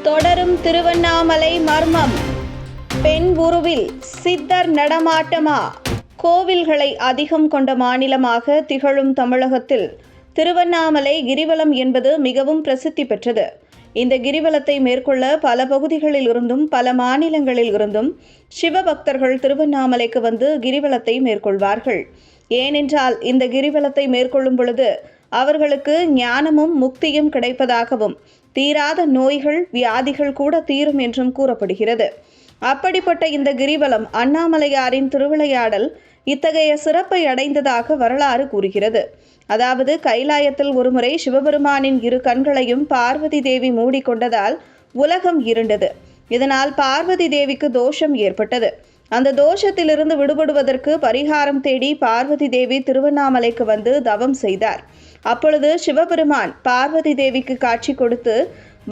தொடரும் திருவண்ணாமலை மர்மம். பெண் உருவில் சித்தர் நடமாட்டமா? கோவில்களை அதிகம் கொண்ட மாநிலமாக திகழும் தமிழகத்தில் திருவண்ணாமலை கிரிவலம் என்பது மிகவும் பிரசித்தி பெற்றது. இந்த கிரிவலத்தை மேற்கொள்ள பல பகுதிகளில் இருந்தும் பல மாநிலங்களில் இருந்தும் சிவபக்தர்கள் திருவண்ணாமலைக்கு வந்து கிரிவலத்தை மேற்கொள்வார்கள். ஏனென்றால் இந்த கிரிவலத்தை மேற்கொள்ளும் பொழுது அவர்களுக்கு ஞானமும் முக்தியும் கிடைப்பதாகவும் தீராத நோய்கள் வியாதிகள் கூட தீரும் என்றும் கூறப்படுகிறது. அப்படிப்பட்ட இந்த கிரிவலம் அண்ணாமலையாரின் திருவிளையாடல் இத்தகைய சிறப்பை அடைந்ததாக வரலாறு கூறுகிறது. அதாவது கைலாயத்தில் ஒருமுறை சிவபெருமானின் இரு கண்களையும் பார்வதி தேவி மூடிக்கொண்டதால் உலகம் இருண்டது. இதனால் பார்வதி தேவிக்கு தோஷம் ஏற்பட்டது. அந்த தோஷத்திலிருந்து விடுபடுவதற்கு பரிகாரம் தேடி பார்வதி தேவி திருவண்ணாமலைக்கு வந்து தவம் செய்தார். அப்பொழுது சிவபெருமான் பார்வதி தேவிக்கு காட்சி கொடுத்து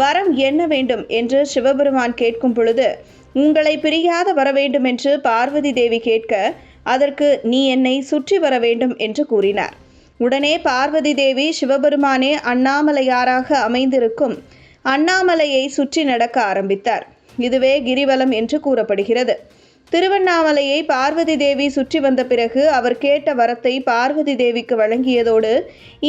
வரம் என்ன வேண்டும் என்று சிவபெருமான் கேட்கும் பொழுது, உங்களை பிரியாத வர வேண்டும் என்று பார்வதி தேவி கேட்க, அதற்கு நீ என்னை சுற்றி வர வேண்டும் என்று கூறினார். உடனே பார்வதி தேவி சிவபெருமானே அண்ணாமலையாராக அமைந்திருக்கும் அண்ணாமலையை சுற்றி நடக்க ஆரம்பித்தார். இதுவே கிரிவலம் என்று கூறப்படுகிறது. திருவண்ணாமலையை பார்வதி தேவி சுற்றி வந்த பிறகு அவர் கேட்ட வரத்தை பார்வதி தேவிக்கு வழங்கியதோடு,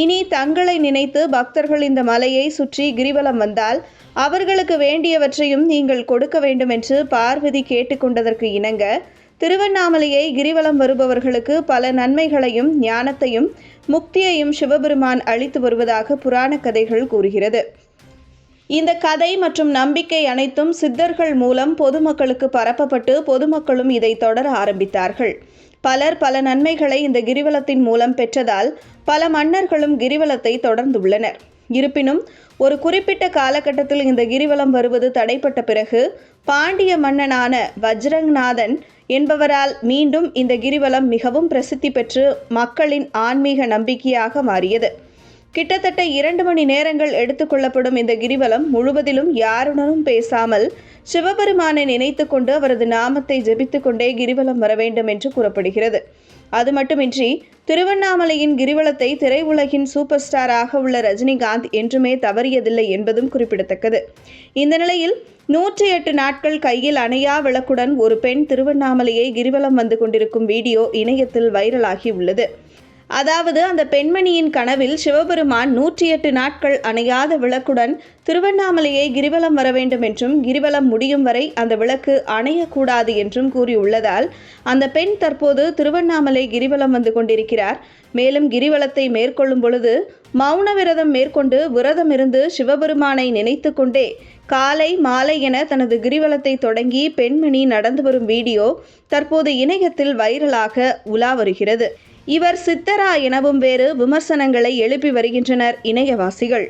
இனி தங்களை நினைத்து பக்தர்கள் இந்த மலையை சுற்றி கிரிவலம் வந்தால் அவர்களுக்கு வேண்டியவற்றையும் நீங்கள் கொடுக்க வேண்டும் என்று பார்வதி கேட்டுக்கொண்டதற்கு இணங்க திருவண்ணாமலையை கிரிவலம் வருபவர்களுக்கு பல நன்மைகளையும் ஞானத்தையும் முக்தியையும் சிவபெருமான் அளித்து வருவதாக புராண கதைகள் கூறுகிறது. இந்த கதை மற்றும் நம்பிக்கை அனைத்தும் சித்தர்கள் மூலம் பொதுமக்களுக்கு பரப்பப்பட்டு பொதுமக்களும் இதை தொடர ஆரம்பித்தார்கள். பலர் பல நன்மைகளை இந்த கிரிவலத்தின் மூலம் பெற்றதால் பல மன்னர்களும் கிரிவலத்தை தொடர்ந்துள்ளனர். இருப்பினும் ஒரு குறிப்பிட்ட காலகட்டத்தில் இந்த கிரிவலம் வருவது தடைப்பட்ட பிறகு பாண்டிய மன்னனான வஜ்ரங்நாதன் என்பவரால் மீண்டும் இந்த கிரிவலம் மிகவும் பிரசித்தி பெற்று மக்களின் ஆன்மீக நம்பிக்கையாக மாறியது. கிட்டத்தட்ட 2 மணி நேரங்கள் எடுத்துக்கொள்ளப்படும் இந்த கிரிவலம் முழுவதிலும் யாருடனும் பேசாமல் சிவபெருமானை நினைத்து கொண்டு அவரது நாமத்தை ஜெபித்து கொண்டே கிரிவலம் வர வேண்டும் என்று கூறப்படுகிறது. அது மட்டுமின்றி திருவண்ணாமலையின் கிரிவலத்தை திரையுலகின் சூப்பர் ஸ்டாராக உள்ள ரஜினிகாந்த் என்றுமே தவறியதில்லை என்பதும் குறிப்பிடத்தக்கது. இந்த நிலையில் 108 நாட்கள் கையில் அணையா விளக்குடன் ஒரு பெண் திருவண்ணாமலையை கிரிவலம் வந்து கொண்டிருக்கும் வீடியோ இணையத்தில் வைரலாகி உள்ளது. அதாவது அந்த பெண்மணியின் கனவில் சிவபெருமான் 108 நாட்கள் அணையாத விளக்குடன் திருவண்ணாமலையை கிரிவலம் வர வேண்டும் என்றும் கிரிவலம் முடியும் வரை அந்த விளக்கு அணையக்கூடாது என்றும் கூறியுள்ளதால் அந்த பெண் தற்போது திருவண்ணாமலை கிரிவலம் வந்து கொண்டிருக்கிறார். மேலும் கிரிவலத்தை மேற்கொள்ளும் பொழுது மௌன விரதம் மேற்கொண்டு விரதமிருந்து சிவபெருமானை நினைத்து கொண்டே காலை மாலை என தனது கிரிவலத்தை தொடங்கி பெண்மணி நடந்து வரும் வீடியோ தற்போது இணையத்தில் வைரலாக உலா வருகிறது. இவர் சித்தரா எனவும் வேறு விமர்சனங்களை எழுப்பி வருகின்றனர் இணையவாசிகள்.